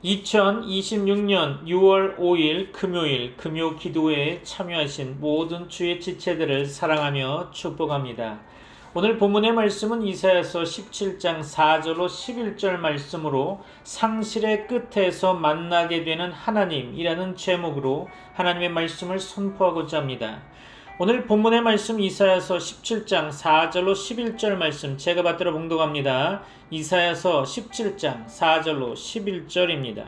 2026년 6월 5일 금요일 금요 기도회에 참여하신 모든 주의 지체들을 사랑하며 축복합니다. 오늘 본문의 말씀은 이사야서 17장 4절로 11절 말씀으로 상실의 끝에서 만나게 되는 하나님이라는 제목으로 하나님의 말씀을 선포하고자 합니다. 오늘 본문의 말씀 이사야서 17장 4절로 11절 말씀 제가 받들어 봉독합니다. 이사야서 17장 4절로 11절입니다.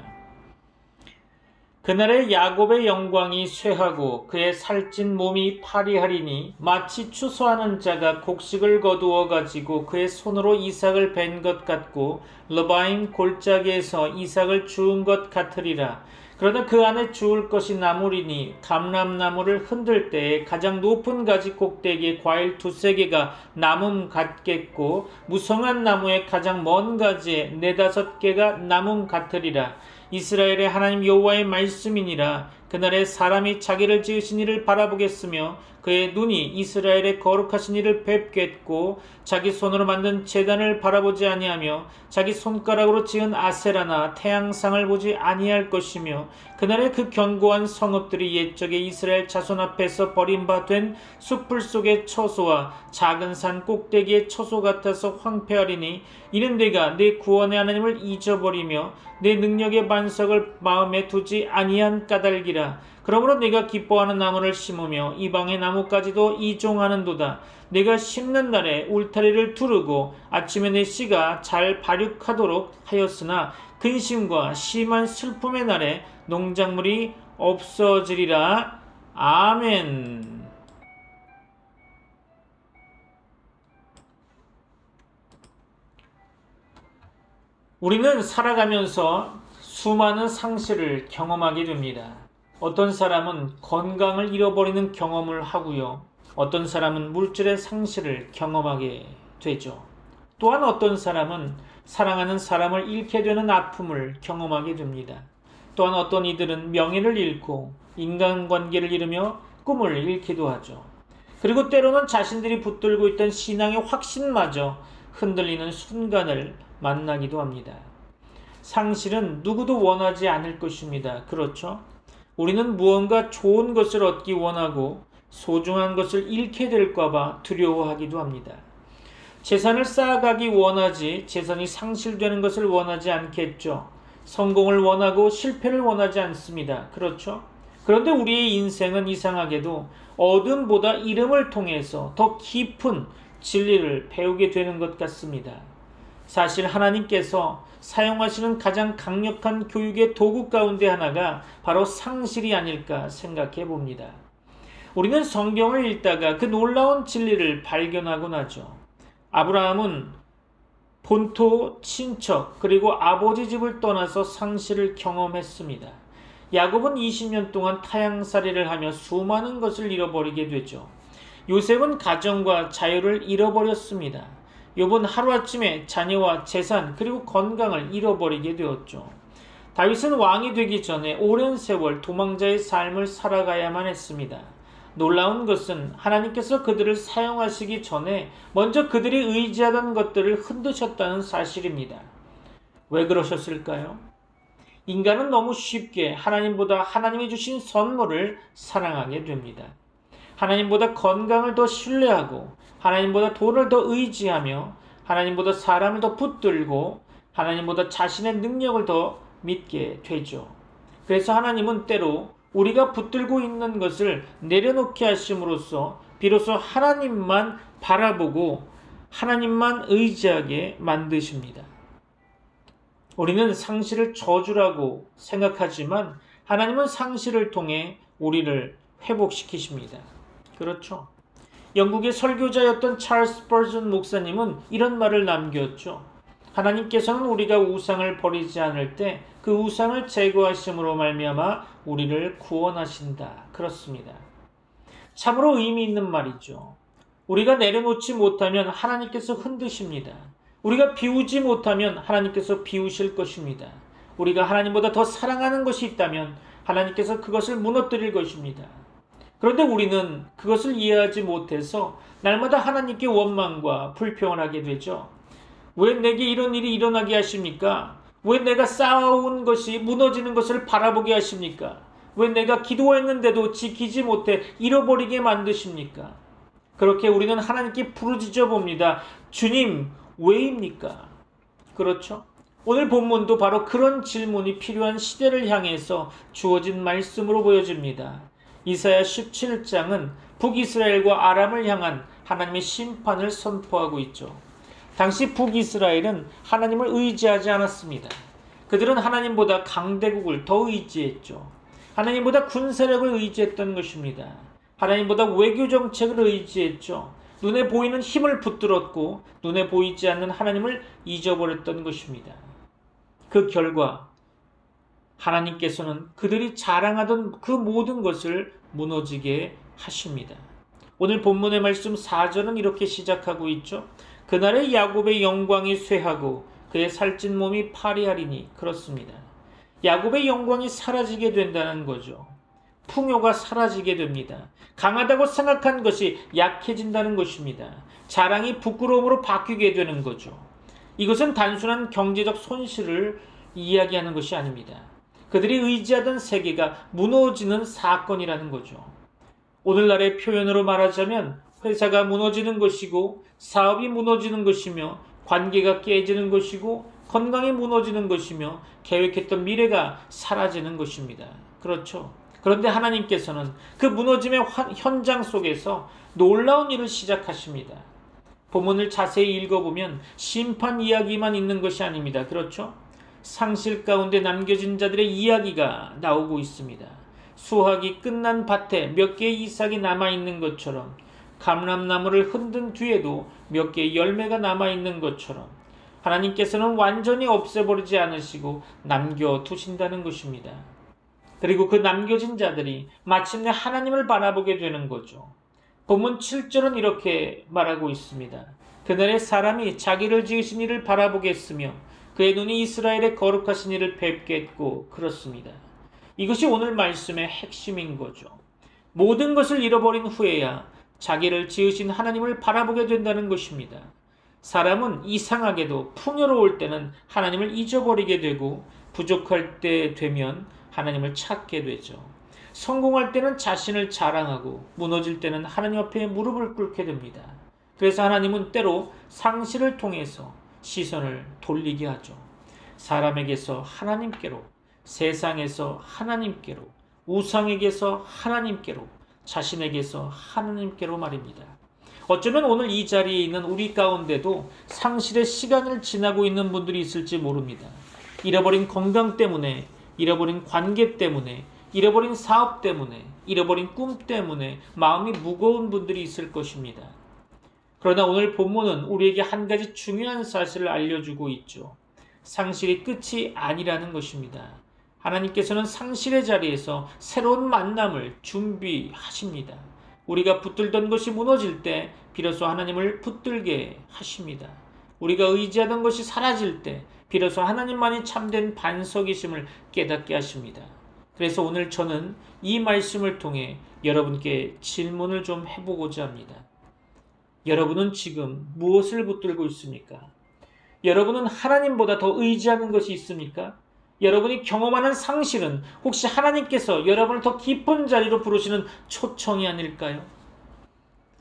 그날에 야곱의 영광이 쇠하고 그의 살찐 몸이 파리하리니 마치 추수하는 자가 곡식을 거두어 가지고 그의 손으로 이삭을 벤 것 같고 르바임 골짜기에서 이삭을 주운 것 같으리라. 그러나 그 안에 주울 것이 나무리니 감람나무를 흔들 때에 가장 높은 가지 꼭대기에 과일 두세 개가 나눔 같겠고 무성한 나무의 가장 먼 가지에 네다섯 개가 나눔 같으리라. 이스라엘의 하나님 여호와의 말씀이니라. 그날에 사람이 자기를 지으신 이를 바라보겠으며 그의 눈이 이스라엘의 거룩하신 이를 뵙겠고 자기 손으로 만든 제단을 바라보지 아니하며 자기 손가락으로 지은 아세라나 태양상을 보지 아니할 것이며 그날에 그 견고한 성읍들이 옛적에 이스라엘 자손 앞에서 버림받은 숲풀 속의 처소와 작은 산 꼭대기의 처소 같아서 황폐하리니 이는 내가 내 구원의 하나님을 잊어버리며 내 능력의 반석을 마음에 두지 아니한 까닭이라. 그러므로 내가 기뻐하는 나무를 심으며 이방의 나무까지도 이종하는도다. 내가 심는 날에 울타리를 두르고 아침에 내 씨가 잘 발육하도록 하였으나 근심과 심한 슬픔의 날에 농작물이 없어지리라. 아멘. 우리는 살아가면서 수많은 상실을 경험하게 됩니다. 어떤 사람은 건강을 잃어버리는 경험을 하고요. 어떤 사람은 물질의 상실을 경험하게 되죠. 또한 어떤 사람은 사랑하는 사람을 잃게 되는 아픔을 경험하게 됩니다. 또한 어떤 이들은 명예를 잃고 인간관계를 잃으며 꿈을 잃기도 하죠. 그리고 때로는 자신들이 붙들고 있던 신앙의 확신마저 흔들리는 순간을 만나기도 합니다. 상실은 누구도 원하지 않을 것입니다. 그렇죠? 우리는 무언가 좋은 것을 얻기 원하고 소중한 것을 잃게 될까봐 두려워하기도 합니다. 재산을 쌓아가기 원하지 재산이 상실되는 것을 원하지 않겠죠. 성공을 원하고 실패를 원하지 않습니다. 그렇죠? 그런데 우리의 인생은 이상하게도 어둠보다 이름을 통해서 더 깊은 진리를 배우게 되는 것 같습니다. 사실 하나님께서 사용하시는 가장 강력한 교육의 도구 가운데 하나가 바로 상실이 아닐까 생각해 봅니다. 우리는 성경을 읽다가 그 놀라운 진리를 발견하고 나죠. 아브라함은 본토, 친척, 그리고 아버지 집을 떠나서 상실을 경험했습니다. 야곱은 20년 동안 타향살이를 하며 수많은 것을 잃어버리게 되죠. 요셉은 가정과 자유를 잃어버렸습니다. 욥은 하루아침에 자녀와 재산 그리고 건강을 잃어버리게 되었죠. 다윗은 왕이 되기 전에 오랜 세월 도망자의 삶을 살아가야만 했습니다. 놀라운 것은 하나님께서 그들을 사용하시기 전에 먼저 그들이 의지하던 것들을 흔드셨다는 사실입니다. 왜 그러셨을까요? 인간은 너무 쉽게 하나님보다 하나님이 주신 선물을 사랑하게 됩니다. 하나님보다 건강을 더 신뢰하고 하나님보다 돈을 더 의지하며 하나님보다 사람을 더 붙들고 하나님보다 자신의 능력을 더 믿게 되죠. 그래서 하나님은 때로 우리가 붙들고 있는 것을 내려놓게 하심으로써 비로소 하나님만 바라보고 하나님만 의지하게 만드십니다. 우리는 상실을 저주라고 생각하지만 하나님은 상실을 통해 우리를 회복시키십니다. 그렇죠? 영국의 설교자였던 찰스 버전 목사님은 이런 말을 남겼죠. 하나님께서는 우리가 우상을 버리지 않을 때 그 우상을 제거하심으로 말미암아 우리를 구원하신다. 그렇습니다. 참으로 의미 있는 말이죠. 우리가 내려놓지 못하면 하나님께서 흔드십니다. 우리가 비우지 못하면 하나님께서 비우실 것입니다. 우리가 하나님보다 더 사랑하는 것이 있다면 하나님께서 그것을 무너뜨릴 것입니다. 그런데 우리는 그것을 이해하지 못해서 날마다 하나님께 원망과 불평을 하게 되죠. 왜 내게 이런 일이 일어나게 하십니까? 왜 내가 쌓아온 것이 무너지는 것을 바라보게 하십니까? 왜 내가 기도했는데도 지키지 못해 잃어버리게 만드십니까? 그렇게 우리는 하나님께 부르짖어 봅니다. 주님, 왜입니까? 그렇죠? 오늘 본문도 바로 그런 질문이 필요한 시대를 향해서 주어진 말씀으로 보여집니다. 이사야 17장은 북이스라엘과 아람을 향한 하나님의 심판을 선포하고 있죠. 당시 북이스라엘은 하나님을 의지하지 않았습니다. 그들은 하나님보다 강대국을 더 의지했죠. 하나님보다 군사력을 의지했던 것입니다. 하나님보다 외교 정책을 의지했죠. 눈에 보이는 힘을 붙들었고 눈에 보이지 않는 하나님을 잊어버렸던 것입니다. 그 결과 하나님께서는 그들이 자랑하던 그 모든 것을 무너지게 하십니다. 오늘 본문의 말씀 4절은 이렇게 시작하고 있죠. 그날에 야곱의 영광이 쇠하고 그의 살찐 몸이 파리하리니. 그렇습니다. 야곱의 영광이 사라지게 된다는 거죠. 풍요가 사라지게 됩니다. 강하다고 생각한 것이 약해진다는 것입니다. 자랑이 부끄러움으로 바뀌게 되는 거죠. 이것은 단순한 경제적 손실을 이야기하는 것이 아닙니다. 그들이 의지하던 세계가 무너지는 사건이라는 거죠. 오늘날의 표현으로 말하자면 회사가 무너지는 것이고 사업이 무너지는 것이며 관계가 깨지는 것이고 건강이 무너지는 것이며 계획했던 미래가 사라지는 것입니다. 그렇죠. 그런데 하나님께서는 그 무너짐의 현장 속에서 놀라운 일을 시작하십니다. 본문을 자세히 읽어보면 심판 이야기만 있는 것이 아닙니다. 그렇죠? 상실 가운데 남겨진 자들의 이야기가 나오고 있습니다. 수확이 끝난 밭에 몇 개의 이삭이 남아있는 것처럼, 감람나무를 흔든 뒤에도 몇 개의 열매가 남아있는 것처럼 하나님께서는 완전히 없애버리지 않으시고 남겨두신다는 것입니다. 그리고 그 남겨진 자들이 마침내 하나님을 바라보게 되는 거죠. 본문 7절은 이렇게 말하고 있습니다. 그날에 사람이 자기를 지으신 이를 바라보겠으며 그의 눈이 이스라엘의 거룩하신 이를 뵙겠고. 그렇습니다. 이것이 오늘 말씀의 핵심인 거죠. 모든 것을 잃어버린 후에야 자기를 지으신 하나님을 바라보게 된다는 것입니다. 사람은 이상하게도 풍요로울 때는 하나님을 잊어버리게 되고 부족할 때 되면 하나님을 찾게 되죠. 성공할 때는 자신을 자랑하고 무너질 때는 하나님 앞에 무릎을 꿇게 됩니다. 그래서 하나님은 때로 상실을 통해서 시선을 돌리게 하죠. 사람에게서 하나님께로, 세상에서 하나님께로, 우상에게서 하나님께로, 자신에게서 하나님께로 말입니다. 어쩌면 오늘 이 자리에 있는 우리 가운데도 상실의 시간을 지나고 있는 분들이 있을지 모릅니다. 잃어버린 건강 때문에, 잃어버린 관계 때문에, 잃어버린 사업 때문에, 잃어버린 꿈 때문에 마음이 무거운 분들이 있을 것입니다. 그러나 오늘 본문은 우리에게 한 가지 중요한 사실을 알려주고 있죠. 상실이 끝이 아니라는 것입니다. 하나님께서는 상실의 자리에서 새로운 만남을 준비하십니다. 우리가 붙들던 것이 무너질 때 비로소 하나님을 붙들게 하십니다. 우리가 의지하던 것이 사라질 때 비로소 하나님만이 참된 반석이심을 깨닫게 하십니다. 그래서 오늘 저는 이 말씀을 통해 여러분께 질문을 좀 해보고자 합니다. 여러분은 지금 무엇을 붙들고 있습니까? 여러분은 하나님보다 더 의지하는 것이 있습니까? 여러분이 경험하는 상실은 혹시 하나님께서 여러분을 더 깊은 자리로 부르시는 초청이 아닐까요?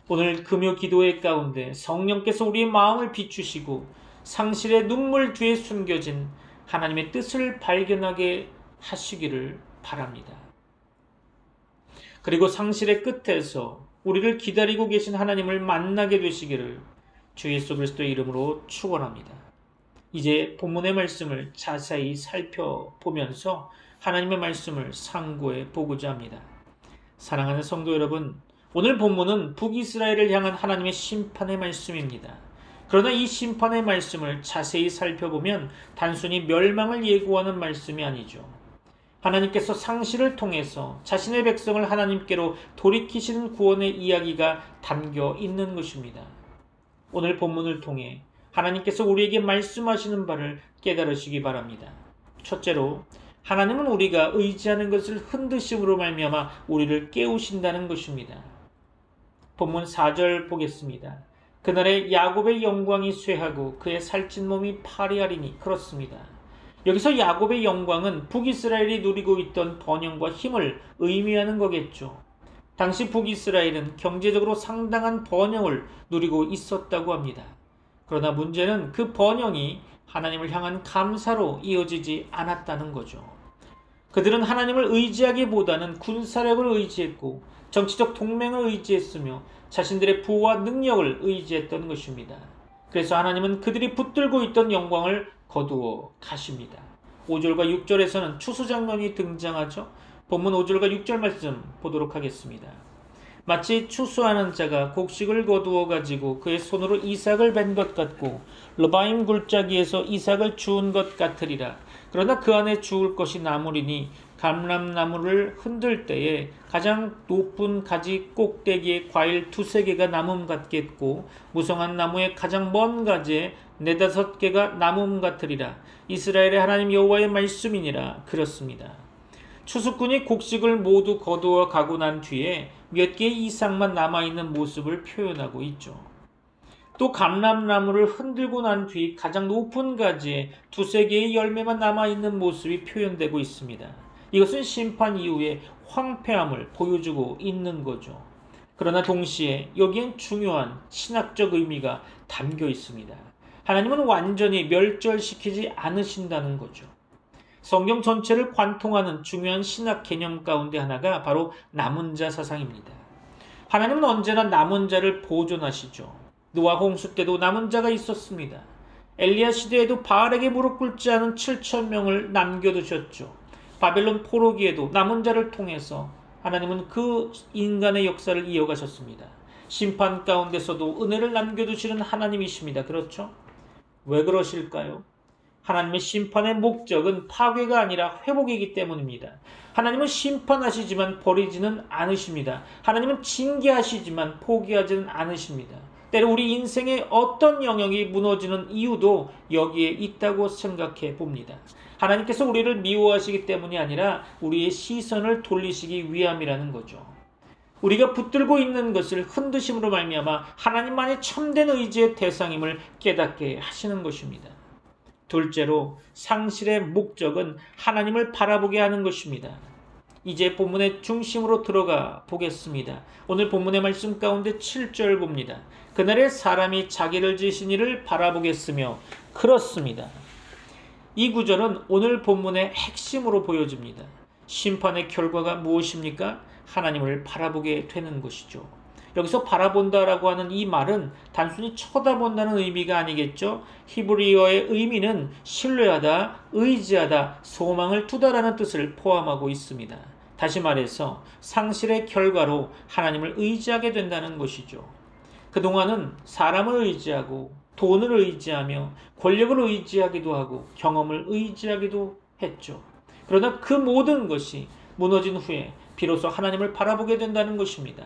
오늘 금요 기도회 가운데 성령께서 우리의 마음을 비추시고 상실의 눈물 뒤에 숨겨진 하나님의 뜻을 발견하게 하시기를 바랍니다. 그리고 상실의 끝에서 우리를 기다리고 계신 하나님을 만나게 되시기를 주 예수 그리스도의 이름으로 축원합니다. 이제 본문의 말씀을 자세히 살펴보면서 하나님의 말씀을 상고해 보고자 합니다. 사랑하는 성도 여러분, 오늘 본문은 북이스라엘을 향한 하나님의 심판의 말씀입니다. 그러나 이 심판의 말씀을 자세히 살펴보면 단순히 멸망을 예고하는 말씀이 아니죠. 하나님께서 상실을 통해서 자신의 백성을 하나님께로 돌이키시는 구원의 이야기가 담겨 있는 것입니다. 오늘 본문을 통해 하나님께서 우리에게 말씀하시는 바를 깨달으시기 바랍니다. 첫째로, 하나님은 우리가 의지하는 것을 흔드심으로 말미암아 우리를 깨우신다는 것입니다. 본문 4절 보겠습니다. 그날에 야곱의 영광이 쇠하고 그의 살찐 몸이 파리하리니. 그렇습니다. 여기서 야곱의 영광은 북이스라엘이 누리고 있던 번영과 힘을 의미하는 거겠죠. 당시 북이스라엘은 경제적으로 상당한 번영을 누리고 있었다고 합니다. 그러나 문제는 그 번영이 하나님을 향한 감사로 이어지지 않았다는 거죠. 그들은 하나님을 의지하기보다는 군사력을 의지했고 정치적 동맹을 의지했으며 자신들의 부와 능력을 의지했던 것입니다. 그래서 하나님은 그들이 붙들고 있던 영광을 거두어 가십니다. 5절과 6절에서는 추수 장면이 등장하죠. 본문 5절과 6절 말씀 보도록 하겠습니다. 마치 추수하는 자가 곡식을 거두어 가지고 그의 손으로 이삭을 벤 것 같고 르바임 굴짜기에서 이삭을 주운 것 같으리라. 그러나 그 안에 주울 것이 나무리니 감람나무를 흔들 때에 가장 높은 가지 꼭대기에 과일 2-3개가 남음 같겠고 무성한 나무의 가장 먼 가지에 4-5개가 남음 같으리라. 이스라엘의 하나님 여호와의 말씀이니라. 그렇습니다. 추수꾼이 곡식을 모두 거두어 가고 난 뒤에 몇 개의 이삭만 남아있는 모습을 표현하고 있죠. 또 감람나무를 흔들고 난 뒤 가장 높은 가지에 2-3개의 열매만 남아있는 모습이 표현되고 있습니다. 이것은 심판 이후의 황폐함을 보여주고 있는 거죠. 그러나 동시에 여기엔 중요한 신학적 의미가 담겨 있습니다. 하나님은 완전히 멸절시키지 않으신다는 거죠. 성경 전체를 관통하는 중요한 신학 개념 가운데 하나가 바로 남은 자 사상입니다. 하나님은 언제나 남은 자를 보존하시죠. 노아 홍수 때도 남은 자가 있었습니다. 엘리야 시대에도 바알에게 무릎 꿇지 않은 7,000명을 남겨두셨죠. 바벨론 포로기에도 남은 자를 통해서 하나님은 그 인간의 역사를 이어가셨습니다. 심판 가운데서도 은혜를 남겨두시는 하나님이십니다. 그렇죠? 왜 그러실까요? 하나님의 심판의 목적은 파괴가 아니라 회복이기 때문입니다. 하나님은 심판하시지만 버리지는 않으십니다. 하나님은 징계하시지만 포기하지는 않으십니다. 때로 우리 인생의 어떤 영역이 무너지는 이유도 여기에 있다고 생각해 봅니다. 하나님께서 우리를 미워하시기 때문이 아니라 우리의 시선을 돌리시기 위함이라는 거죠. 우리가 붙들고 있는 것을 흔드심으로 말미암아 하나님만의 참된 의지의 대상임을 깨닫게 하시는 것입니다. 둘째로 상실의 목적은 하나님을 바라보게 하는 것입니다. 이제 본문의 중심으로 들어가 보겠습니다. 오늘 본문의 말씀 가운데 7절 봅니다. 그날에 사람이 자기를 지으신 이를 바라보겠으며 그렇습니다. 이 구절은 오늘 본문의 핵심으로 보여집니다. 심판의 결과가 무엇입니까? 하나님을 바라보게 되는 것이죠. 여기서 바라본다라고 하는 이 말은 단순히 쳐다본다는 의미가 아니겠죠. 히브리어의 의미는 신뢰하다, 의지하다, 소망을 두다라는 뜻을 포함하고 있습니다. 다시 말해서 상실의 결과로 하나님을 의지하게 된다는 것이죠. 그동안은 사람을 의지하고 돈을 의지하며 권력을 의지하기도 하고 경험을 의지하기도 했죠. 그러나 그 모든 것이 무너진 후에 비로소 하나님을 바라보게 된다는 것입니다.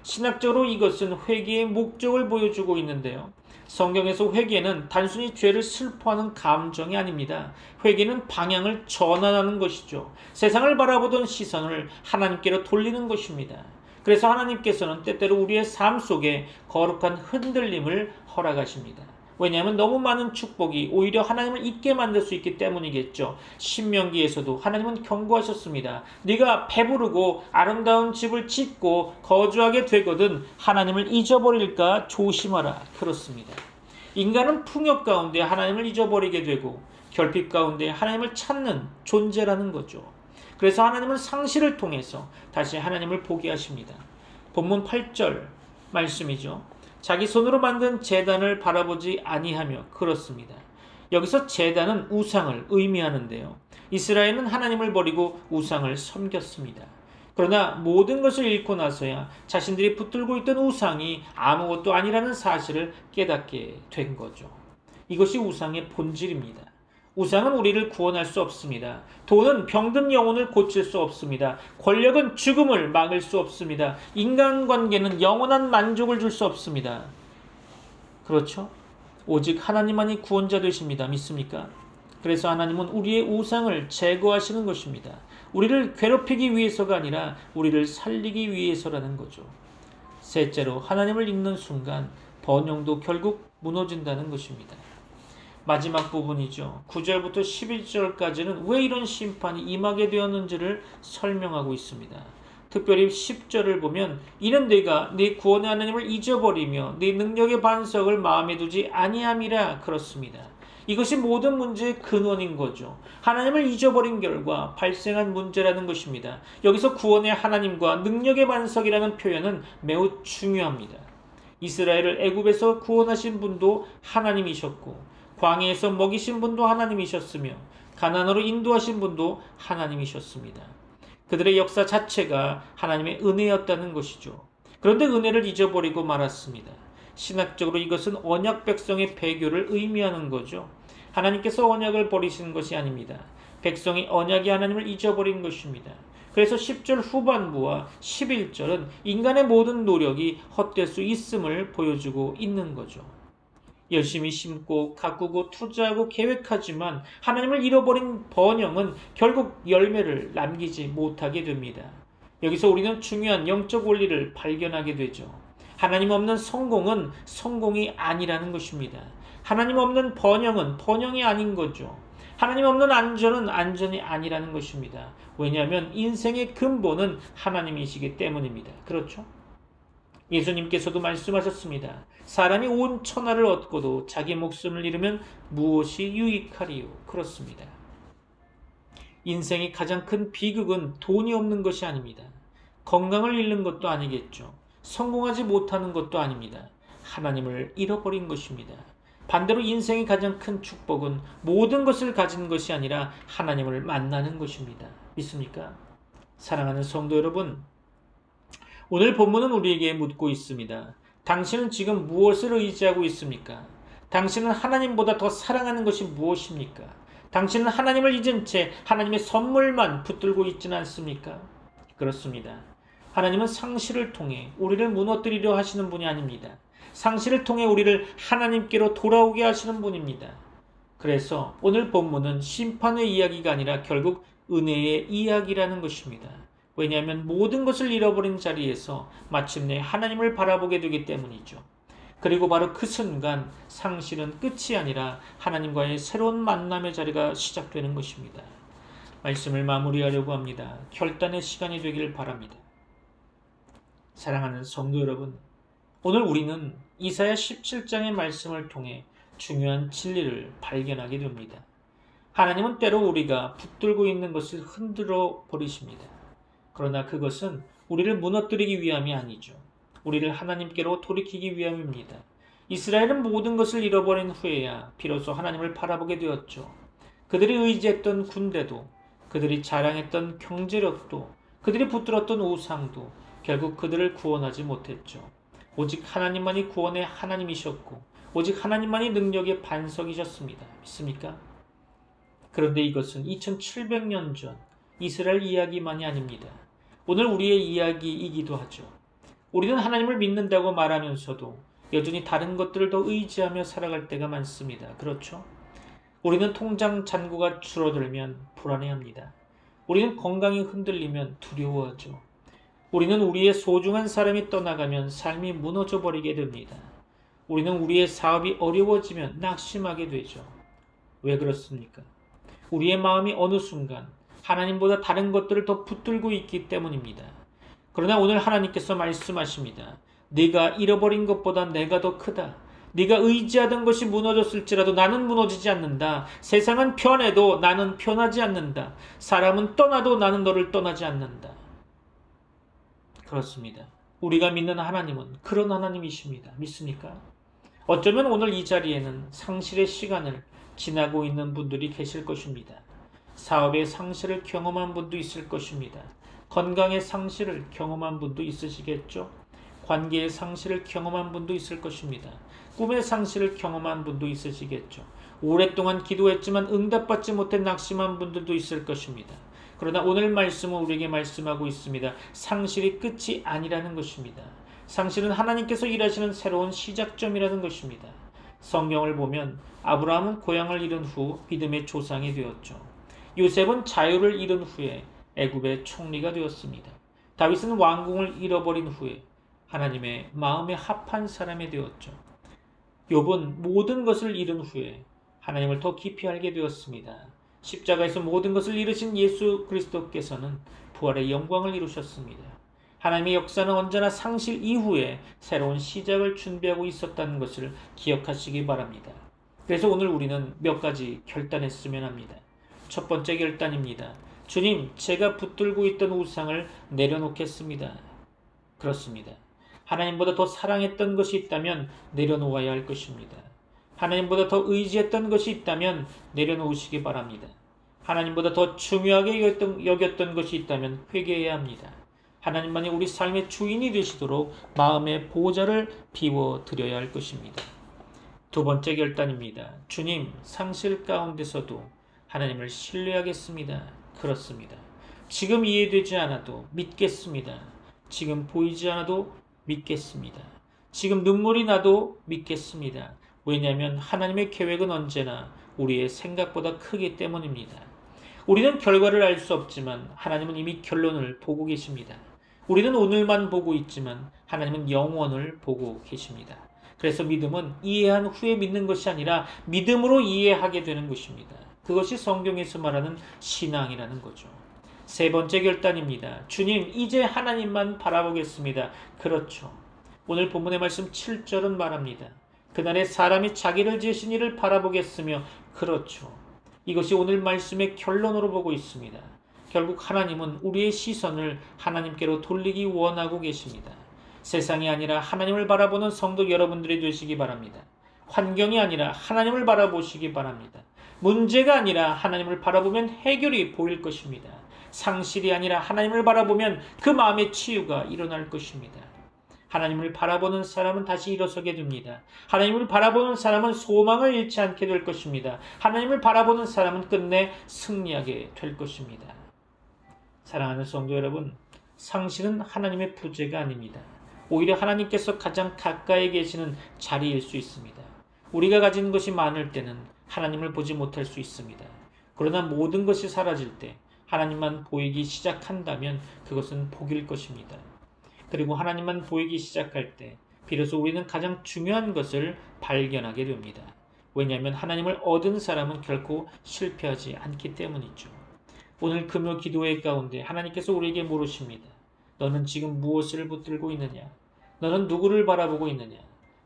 신학적으로 이것은 회개의 목적을 보여주고 있는데요. 성경에서 회개는 단순히 죄를 슬퍼하는 감정이 아닙니다. 회개는 방향을 전환하는 것이죠. 세상을 바라보던 시선을 하나님께로 돌리는 것입니다. 그래서 하나님께서는 때때로 우리의 삶 속에 거룩한 흔들림을 허락하십니다. 왜냐하면 너무 많은 축복이 오히려 하나님을 잊게 만들 수 있기 때문이겠죠. 신명기에서도 하나님은 경고하셨습니다. 네가 배부르고 아름다운 집을 짓고 거주하게 되거든 하나님을 잊어버릴까 조심하라. 그렇습니다. 인간은 풍요 가운데 하나님을 잊어버리게 되고 결핍 가운데 하나님을 찾는 존재라는 거죠. 그래서 하나님은 상실을 통해서 다시 하나님을 보게 하십니다. 본문 8절 말씀이죠. 자기 손으로 만든 제단을 바라보지 아니하며 그렇습니다. 여기서 제단은 우상을 의미하는데요. 이스라엘은 하나님을 버리고 우상을 섬겼습니다. 그러나 모든 것을 잃고 나서야 자신들이 붙들고 있던 우상이 아무것도 아니라는 사실을 깨닫게 된 거죠. 이것이 우상의 본질입니다. 우상은 우리를 구원할 수 없습니다. 돈은 병든 영혼을 고칠 수 없습니다. 권력은 죽음을 막을 수 없습니다. 인간관계는 영원한 만족을 줄 수 없습니다. 그렇죠? 오직 하나님만이 구원자 되십니다. 믿습니까? 그래서 하나님은 우리의 우상을 제거하시는 것입니다. 우리를 괴롭히기 위해서가 아니라 우리를 살리기 위해서라는 거죠. 셋째로 하나님을 잊는 순간 번영도 결국 무너진다는 것입니다. 마지막 부분이죠. 9절부터 11절까지는 왜 이런 심판이 임하게 되었는지를 설명하고 있습니다. 특별히 10절을 보면 이는 네가 네 구원의 하나님을 잊어버리며 네 능력의 반석을 마음에 두지 아니함이라 그렇습니다. 이것이 모든 문제의 근원인 거죠. 하나님을 잊어버린 결과 발생한 문제라는 것입니다. 여기서 구원의 하나님과 능력의 반석이라는 표현은 매우 중요합니다. 이스라엘을 애굽에서 구원하신 분도 하나님이셨고 광야에서 먹이신 분도 하나님이셨으며 가나안으로 인도하신 분도 하나님이셨습니다. 그들의 역사 자체가 하나님의 은혜였다는 것이죠. 그런데 은혜를 잊어버리고 말았습니다. 신학적으로 이것은 언약 백성의 배교를 의미하는 거죠. 하나님께서 언약을 버리신 것이 아닙니다. 백성이 언약이 하나님을 잊어버린 것입니다. 그래서 10절 후반부와 11절은 인간의 모든 노력이 헛될 수 있음을 보여주고 있는 거죠. 열심히 심고 가꾸고 투자하고 계획하지만 하나님을 잃어버린 번영은 결국 열매를 남기지 못하게 됩니다. 여기서 우리는 중요한 영적 원리를 발견하게 되죠. 하나님 없는 성공은 성공이 아니라는 것입니다. 하나님 없는 번영은 번영이 아닌 거죠. 하나님 없는 안전은 안전이 아니라는 것입니다. 왜냐하면 인생의 근본은 하나님이시기 때문입니다. 그렇죠? 예수님께서도 말씀하셨습니다. 사람이 온 천하를 얻고도 자기 목숨을 잃으면 무엇이 유익하리요? 그렇습니다. 인생의 가장 큰 비극은 돈이 없는 것이 아닙니다. 건강을 잃는 것도 아니겠죠. 성공하지 못하는 것도 아닙니다. 하나님을 잃어버린 것입니다. 반대로 인생의 가장 큰 축복은 모든 것을 가진 것이 아니라 하나님을 만나는 것입니다. 믿습니까? 사랑하는 성도 여러분, 오늘 본문은 우리에게 묻고 있습니다. 당신은 지금 무엇을 의지하고 있습니까? 당신은 하나님보다 더 사랑하는 것이 무엇입니까? 당신은 하나님을 잊은 채 하나님의 선물만 붙들고 있지는 않습니까? 그렇습니다. 하나님은 상실을 통해 우리를 무너뜨리려 하시는 분이 아닙니다. 상실을 통해 우리를 하나님께로 돌아오게 하시는 분입니다. 그래서 오늘 본문은 심판의 이야기가 아니라 결국 은혜의 이야기라는 것입니다. 왜냐하면 모든 것을 잃어버린 자리에서 마침내 하나님을 바라보게 되기 때문이죠. 그리고 바로 그 순간 상실은 끝이 아니라 하나님과의 새로운 만남의 자리가 시작되는 것입니다. 말씀을 마무리하려고 합니다. 결단의 시간이 되기를 바랍니다. 사랑하는 성도 여러분, 오늘 우리는 이사야 17장의 말씀을 통해 중요한 진리를 발견하게 됩니다. 하나님은 때로 우리가 붙들고 있는 것을 흔들어 버리십니다. 그러나 그것은 우리를 무너뜨리기 위함이 아니죠. 우리를 하나님께로 돌이키기 위함입니다. 이스라엘은 모든 것을 잃어버린 후에야 비로소 하나님을 바라보게 되었죠. 그들이 의지했던 군대도, 그들이 자랑했던 경제력도, 그들이 붙들었던 우상도 결국 그들을 구원하지 못했죠. 오직 하나님만이 구원의 하나님이셨고 오직 하나님만이 능력의 반석이셨습니다. 믿습니까? 그런데 이것은 2700년 전 이스라엘 이야기만이 아닙니다. 오늘 우리의 이야기이기도 하죠. 우리는 하나님을 믿는다고 말하면서도 여전히 다른 것들을 더 의지하며 살아갈 때가 많습니다. 그렇죠? 우리는 통장 잔고가 줄어들면 불안해합니다. 우리는 건강이 흔들리면 두려워하죠. 우리는 우리의 소중한 사람이 떠나가면 삶이 무너져 버리게 됩니다. 우리는 우리의 사업이 어려워지면 낙심하게 되죠. 왜 그렇습니까? 우리의 마음이 어느 순간 하나님보다 다른 것들을 더 붙들고 있기 때문입니다. 그러나 오늘 하나님께서 말씀하십니다. 네가 잃어버린 것보다 내가 더 크다. 네가 의지하던 것이 무너졌을지라도 나는 무너지지 않는다. 세상은 변해도 나는 변하지 않는다. 사람은 떠나도 나는 너를 떠나지 않는다. 그렇습니다. 우리가 믿는 하나님은 그런 하나님이십니다. 믿습니까? 어쩌면 오늘 이 자리에는 상실의 시간을 지나고 있는 분들이 계실 것입니다. 사업의 상실을 경험한 분도 있을 것입니다. 건강의 상실을 경험한 분도 있으시겠죠? 관계의 상실을 경험한 분도 있을 것입니다. 꿈의 상실을 경험한 분도 있으시겠죠? 오랫동안 기도했지만 응답받지 못해 낙심한 분들도 있을 것입니다. 그러나 오늘 말씀은 우리에게 말씀하고 있습니다. 상실이 끝이 아니라는 것입니다. 상실은 하나님께서 일하시는 새로운 시작점이라는 것입니다. 성경을 보면 아브라함은 고향을 잃은 후 믿음의 조상이 되었죠. 요셉은 자유를 잃은 후에 애굽의 총리가 되었습니다. 다윗은 왕궁을 잃어버린 후에 하나님의 마음에 합한 사람이 되었죠. 욥은 모든 것을 잃은 후에 하나님을 더 깊이 알게 되었습니다. 십자가에서 모든 것을 이루신 예수 그리스도께서는 부활의 영광을 이루셨습니다. 하나님의 역사는 언제나 상실 이후에 새로운 시작을 준비하고 있었다는 것을 기억하시기 바랍니다. 그래서 오늘 우리는 몇 가지 결단했으면 합니다. 첫 번째 결단입니다. 주님, 제가 붙들고 있던 우상을 내려놓겠습니다. 그렇습니다. 하나님보다 더 사랑했던 것이 있다면 내려놓아야 할 것입니다. 하나님보다 더 의지했던 것이 있다면 내려놓으시기 바랍니다. 하나님보다 더 중요하게 여겼던 것이 있다면 회개해야 합니다. 하나님만이 우리 삶의 주인이 되시도록 마음의 보좌를 비워드려야 할 것입니다. 두 번째 결단입니다. 주님, 상실 가운데서도 하나님을 신뢰하겠습니다. 그렇습니다. 지금 이해되지 않아도 믿겠습니다. 지금 보이지 않아도 믿겠습니다. 지금 눈물이 나도 믿겠습니다. 왜냐하면 하나님의 계획은 언제나 우리의 생각보다 크기 때문입니다. 우리는 결과를 알 수 없지만 하나님은 이미 결론을 보고 계십니다. 우리는 오늘만 보고 있지만 하나님은 영원을 보고 계십니다. 그래서 믿음은 이해한 후에 믿는 것이 아니라 믿음으로 이해하게 되는 것입니다. 그것이 성경에서 말하는 신앙이라는 거죠. 세 번째 결단입니다. 주님, 이제 하나님만 바라보겠습니다. 그렇죠. 오늘 본문의 말씀 7절은 말합니다. 그날에 사람이 자기를 지으신 이를 바라보겠으며, 그렇죠. 이것이 오늘 말씀의 결론으로 보고 있습니다. 결국 하나님은 우리의 시선을 하나님께로 돌리기 원하고 계십니다. 세상이 아니라 하나님을 바라보는 성도 여러분들이 되시기 바랍니다. 환경이 아니라 하나님을 바라보시기 바랍니다. 문제가 아니라 하나님을 바라보면 해결이 보일 것입니다. 상실이 아니라 하나님을 바라보면 그 마음의 치유가 일어날 것입니다. 하나님을 바라보는 사람은 다시 일어서게 됩니다. 하나님을 바라보는 사람은 소망을 잃지 않게 될 것입니다. 하나님을 바라보는 사람은 끝내 승리하게 될 것입니다. 사랑하는 성도 여러분, 상실은 하나님의 부재가 아닙니다. 오히려 하나님께서 가장 가까이 계시는 자리일 수 있습니다. 우리가 가진 것이 많을 때는 하나님을 보지 못할 수 있습니다. 그러나 모든 것이 사라질 때 하나님만 보이기 시작한다면 그것은 복일 것입니다. 그리고 하나님만 보이기 시작할 때 비로소 우리는 가장 중요한 것을 발견하게 됩니다. 왜냐하면 하나님을 얻은 사람은 결코 실패하지 않기 때문이죠. 오늘 금요 기도회 가운데 하나님께서 우리에게 물으십니다. 너는 지금 무엇을 붙들고 있느냐? 너는 누구를 바라보고 있느냐?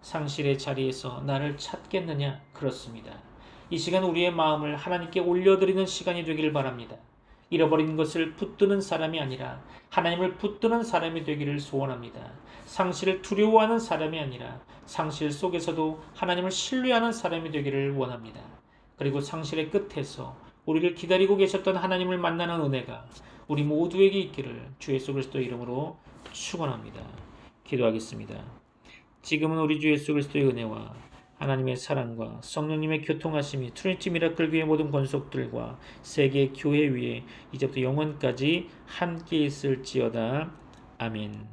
상실의 자리에서 나를 찾겠느냐? 그렇습니다. 이 시간 우리의 마음을 하나님께 올려드리는 시간이 되기를 바랍니다. 잃어버린 것을 붙드는 사람이 아니라 하나님을 붙드는 사람이 되기를 소원합니다. 상실을 두려워하는 사람이 아니라 상실 속에서도 하나님을 신뢰하는 사람이 되기를 원합니다. 그리고 상실의 끝에서 우리를 기다리고 계셨던 하나님을 만나는 은혜가 우리 모두에게 있기를 주 예수 그리스도의 이름으로 축원합니다. 기도하겠습니다. 지금은 우리 주 예수 그리스도의 은혜와 하나님의 사랑과 성령님의 교통하심이 트리니티 미라클 교회 모든 권속들과 세계 교회 위에 이제부터 영원까지 함께 있을지어다. 아멘.